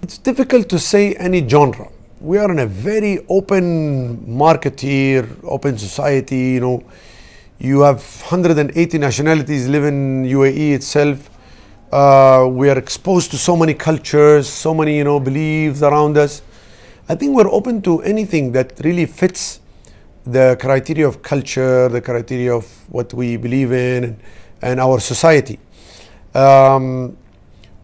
It's difficult to say any genre. We are in a very open market here, open society. You have 180 nationalities live in UAE itself. We are exposed to so many cultures, so many beliefs around us. I think we're open to anything that really fits the criteria of culture, the criteria of what we believe in, and our society.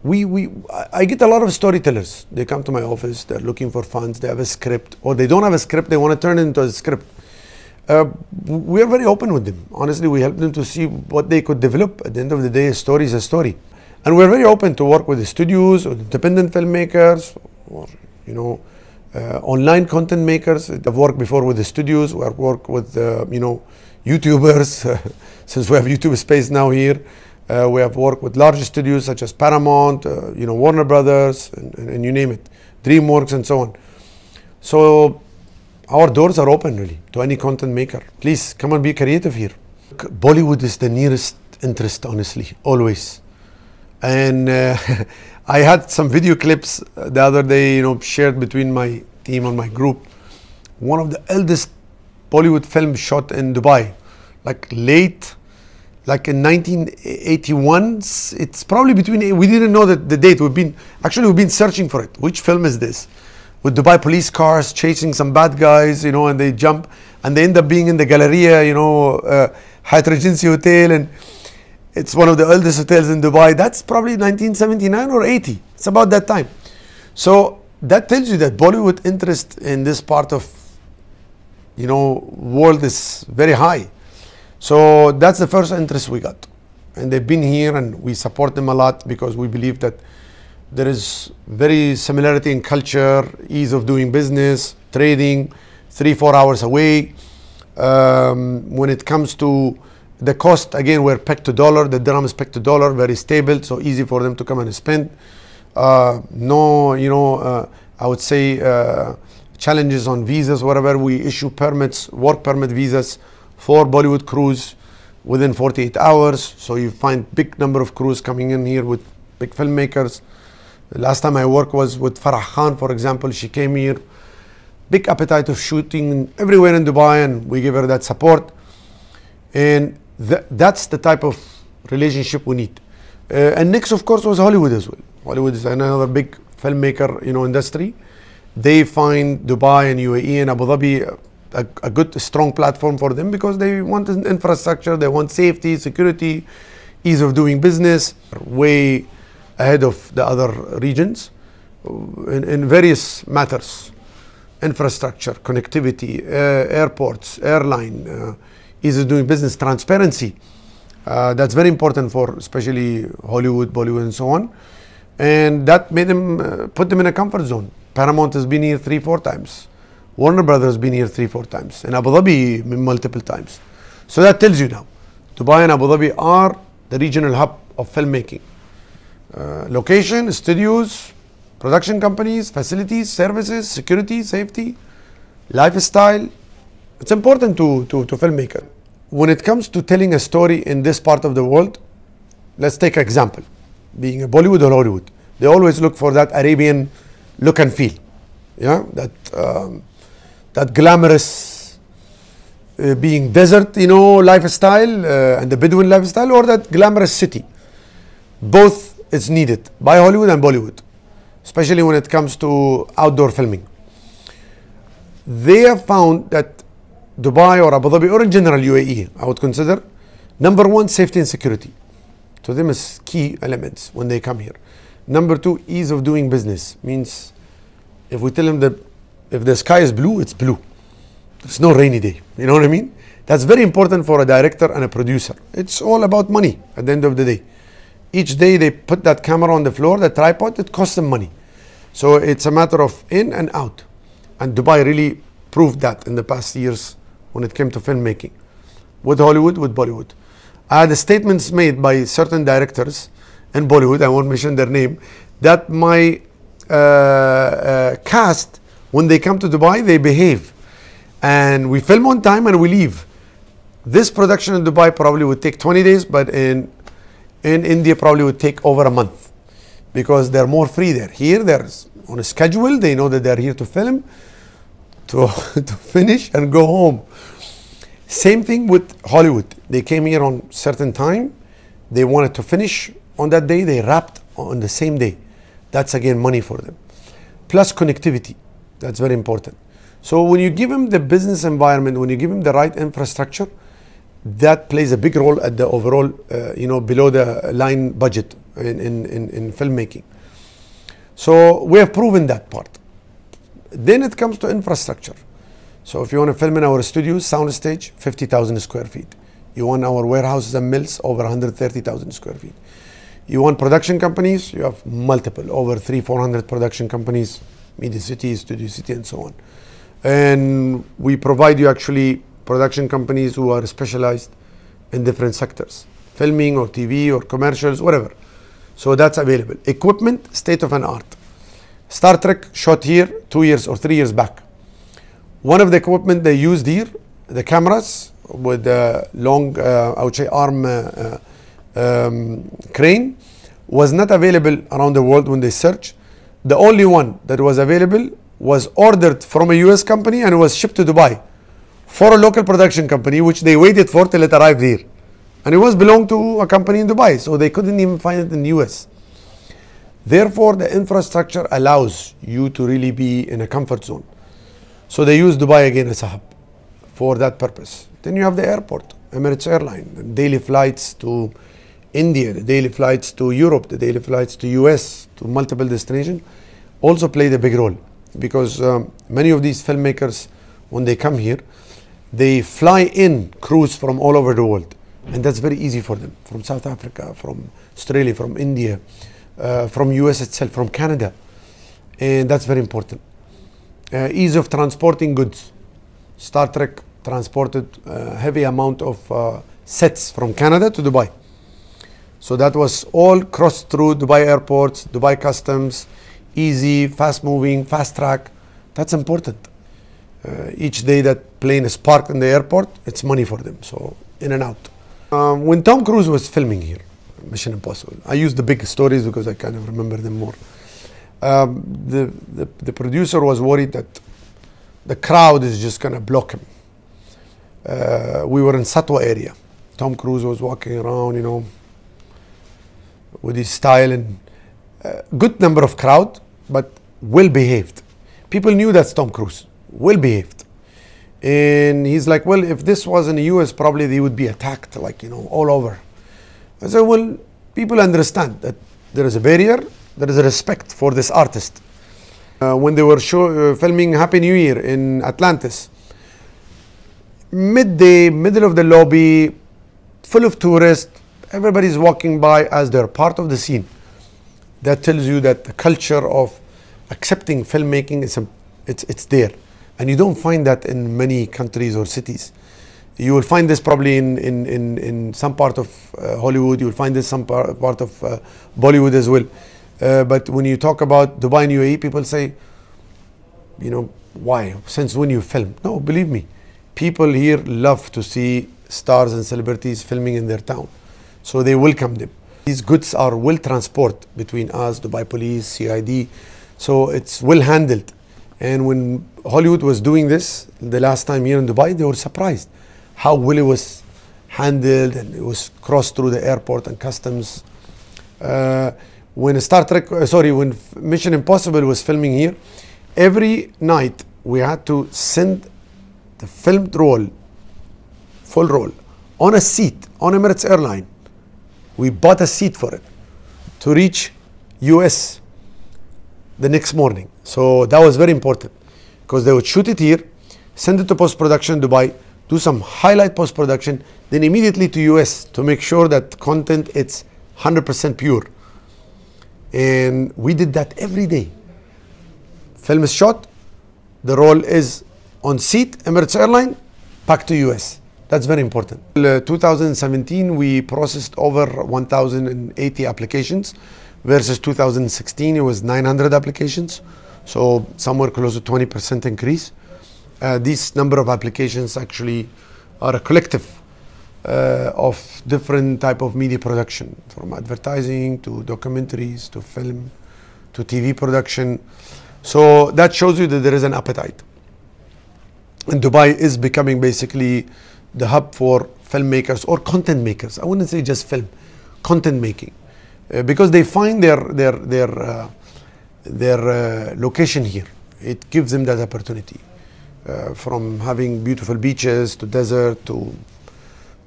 I get a lot of storytellers. They come to my office, they're looking for funds, they have a script, or they don't have a script, they want to turn it into a script. We are very open with them. Honestly, we help them to see what they could develop. At the end of the day, a story is a story. And we're very open to work with the studios, or independent filmmakers, or online content makers. I've worked before with the studios. We've worked with YouTubers, since we have YouTube space now here. We have worked with large studios such as Paramount, Warner Brothers, and you name it, DreamWorks, and so on. So our doors are open really to any content maker. Please come and be creative here. Bollywood is the nearest interest, honestly, always. And I had some video clips the other day, shared between my team and my group. One of the eldest Bollywood films shot in Dubai, like in 1981. It's probably between, we didn't know the date. We've been searching for it. Which film is this? With Dubai police cars chasing some bad guys, and they jump and they end up being in the Galleria, Hyatt Regency Hotel, and it's one of the oldest hotels in Dubai. That's probably 1979 or 80. It's about that time. So that tells you that Bollywood interest in this part of, world is very high. So that's the first interest we got. And they've been here and we support them a lot because we believe that there is very similarity in culture, ease of doing business, trading, 3-4 hours away. When it comes to the cost, again, we're pegged to dollar. The dirham is pegged to dollar, very stable, so easy for them to come and spend. I would say challenges on visas, whatever. We issue permits, work permit visas for Bollywood crews within 48 hours. So you find big number of crews coming in here with big filmmakers. The last time I worked was with Farah Khan, for example. She came here, big appetite of shooting everywhere in Dubai, and we give her that support. And that's the type of relationship we need. And next, of course, was Hollywood as well. Hollywood is another big filmmaker, industry. They find Dubai and UAE and Abu Dhabi a good, strong platform for them because they want infrastructure, they want safety, security, ease of doing business, way ahead of the other regions in various matters: infrastructure, connectivity, airports, airline, ease of doing business, transparency. That's very important for especially Hollywood, Bollywood, and so on. And that made them put them in a comfort zone. Paramount has been here 3-4 times. Warner Brothers has been here 3-4 times. And Abu Dhabi multiple times. So that tells you now, Dubai and Abu Dhabi are the regional hub of filmmaking. Location, studios, production companies, facilities, services, security, safety, lifestyle. It's important to filmmaker. When it comes to telling a story in this part of the world, let's take an example. Being a Bollywood or Hollywood, they always look for that Arabian look and feel. Yeah, that glamorous being desert, lifestyle and the Bedouin lifestyle, or that glamorous city. Both is needed by Hollywood and Bollywood, especially when it comes to outdoor filming. They have found that Dubai or Abu Dhabi or in general UAE, I would consider, number one, safety and security. To them is key elements when they come here. Number two, ease of doing business. Means if we tell them that if the sky is blue, it's blue. There's no rainy day. You know what I mean? That's very important for a director and a producer. It's all about money at the end of the day. Each day they put that camera on the floor, the tripod, it costs them money. So it's a matter of in and out. And Dubai really proved that in the past years when it came to filmmaking. With Hollywood, with Bollywood. I had statements made by certain directors in Bollywood, I won't mention their name, that my cast, when they come to Dubai, they behave. And we film on time and we leave. This production in Dubai probably would take 20 days, but in India probably would take over a month because they're more free there. Here, there's on a schedule. They know that they're here to film, to finish and go home. Same thing with Hollywood. They came here on certain time. They wanted to finish on that day. They wrapped on the same day. That's again money for them. Plus connectivity. That's very important. So when you give them the business environment, when you give them the right infrastructure, that plays a big role at the overall, below the line budget in filmmaking. So we have proven that part. Then it comes to infrastructure. So if you want to film in our studios, soundstage, 50,000 square feet. You want our warehouses and mills, over 130,000 square feet. You want production companies, you have multiple, over 300-400 production companies, Media City, Studio City, and so on. And we provide you actually production companies who are specialized in different sectors, filming or TV or commercials, whatever. So that's available. Equipment, state of an art. Star Trek shot here 2 years or 3 years back. One of the equipment they used here, the cameras with the long, I would say, arm crane, was not available around the world when they searched. The only one that was available was ordered from a US company and was shipped to Dubai for a local production company, which they waited for till it arrived here. And it was belonged to a company in Dubai, so they couldn't even find it in the US. Therefore, the infrastructure allows you to really be in a comfort zone. So they use Dubai again as a hub for that purpose. Then you have the airport, Emirates Airline, the daily flights to India, the daily flights to Europe, the daily flights to US, to multiple destinations, also played a big role. Because many of these filmmakers, when they come here, they fly in crews from all over the world. And that's very easy for them, from South Africa, from Australia, from India, from US itself, from Canada. And that's very important. Ease of transporting goods. Star Trek transported a heavy amount of sets from Canada to Dubai. So that was all crossed through Dubai airports, Dubai customs, easy, fast moving, fast track. That's important. Each day that plane is parked in the airport, it's money for them. So in and out. When Tom Cruise was filming here, Mission Impossible, I use the big stories because I kind of remember them more. The producer was worried that the crowd is just going to block him. We were in Satwa area. Tom Cruise was walking around, with his style, and good number of crowd, but well behaved. People knew that's Tom Cruise, well behaved. And he's like, well, if this was in the US, probably they would be attacked, all over. I said, well, people understand that there is a barrier, there is a respect for this artist. When they were filming Happy New Year in Atlantis, midday, middle of the lobby, full of tourists, everybody's walking by as they're part of the scene. That tells you that the culture of accepting filmmaking it's there. And you don't find that in many countries or cities. You will find this probably in some part of Hollywood. You will find this some part of Bollywood as well. But when you talk about Dubai and UAE, people say, why? Since when you film? No, believe me. People here love to see stars and celebrities filming in their town. So they welcome them. These goods are well transported between us, Dubai Police, CID. So it's well handled. And when Hollywood was doing this the last time here in Dubai, they were surprised how well it was handled, and it was crossed through the airport and customs. When when Mission Impossible was filming here, every night we had to send the filmed roll, full roll, on a seat, on Emirates Airline. We bought a seat for it to reach US the next morning. So that was very important, because they would shoot it here, send it to post-production Dubai, do some highlight post-production, then immediately to US to make sure that content it's 100% pure. And we did that every day. Film is shot, the roll is on seat, Emirates Airline, back to US. That's very important. In 2017, we processed over 1,080 applications, versus 2016, it was 900 applications. So somewhere close to 20% increase. This number of applications actually are a collective of different type of media production, from advertising to documentaries to film to TV production. So that shows you that there is an appetite. And Dubai is becoming basically the hub for filmmakers or content makers. I wouldn't say just film, content making, because they find their location here. It gives them that opportunity, from having beautiful beaches to desert to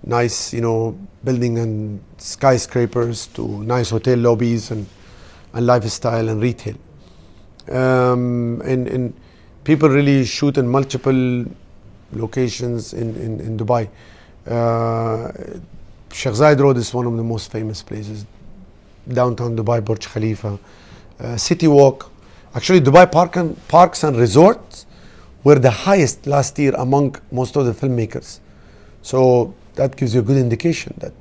nice, building and skyscrapers to nice hotel lobbies and lifestyle and retail. And people really shoot in multiple locations in Dubai. Sheikh Zayed Road is one of the most famous places. Downtown Dubai, Burj Khalifa, City Walk. Actually, Dubai Parks and Resorts were the highest last year among most of the filmmakers. So that gives you a good indication that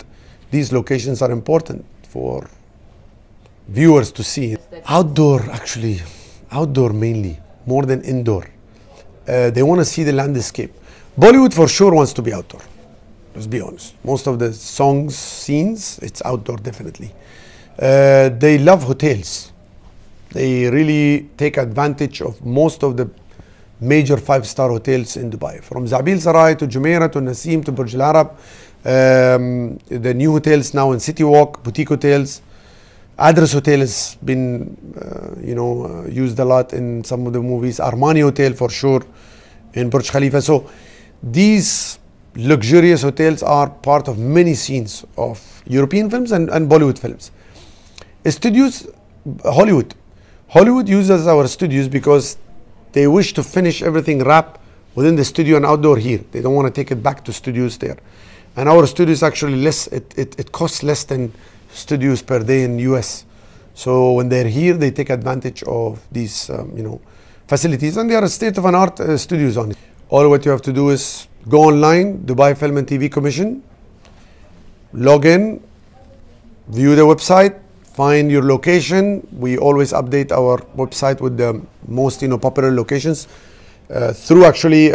these locations are important for viewers to see. Outdoor, actually, outdoor mainly, more than indoor. They want to see the landscape. Bollywood for sure wants to be outdoor. Let's be honest. Most of the songs, scenes, it's outdoor definitely. They love hotels. They really take advantage of most of the major 5-star hotels in Dubai. From Zabil Sarai to Jumeirah to Nasim to Burj Al Arab. The new hotels now in City Walk, boutique hotels. Address Hotel has been, used a lot in some of the movies. Armani Hotel for sure in Burj Khalifa. So these luxurious hotels are part of many scenes of European films and Bollywood films. Studios, Hollywood uses our studios because they wish to finish everything wrap within the studio and outdoor here. They don't want to take it back to studios there. And our studios actually less, it costs less than studios per day in US. So when they're here, they take advantage of these, facilities, and they are state-of-the-art studios on it. All what you have to do is go online, Dubai Film and TV Commission, log in, view the website, find your location. We always update our website with the most popular locations through actually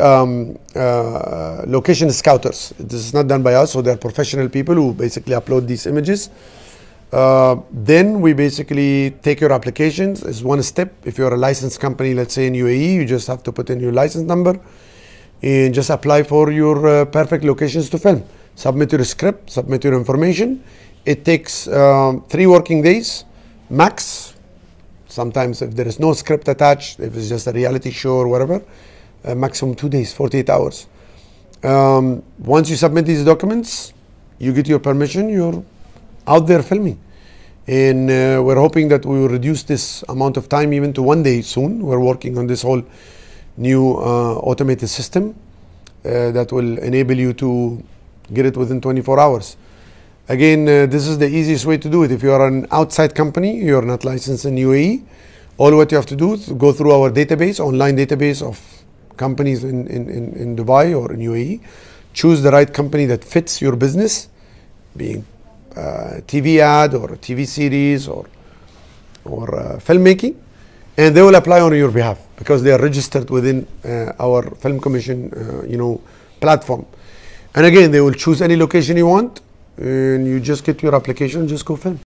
location scouters. This is not done by us, so they're professional people who basically upload these images. Then we basically take your applications as one step. If you're a licensed company, let's say in UAE, you just have to put in your license number and just apply for your perfect locations to film. Submit your script, submit your information. It takes 3 working days max. Sometimes if there is no script attached, if it's just a reality show or whatever, maximum 2 days, 48 hours. Once you submit these documents, you get your permission, you're out there filming. And we're hoping that we will reduce this amount of time even to 1 day soon. We're working on this whole new automated system that will enable you to get it within 24 hours. Again, this is the easiest way to do it. If you are an outside company, you're not licensed in UAE, all what you have to do is go through our database, online database of companies in Dubai or in UAE, choose the right company that fits your business, being TV ad or a TV series or filmmaking, and they will apply on your behalf because they are registered within our Film Commission platform. And again, they will choose any location you want, and you just get your application, just go film.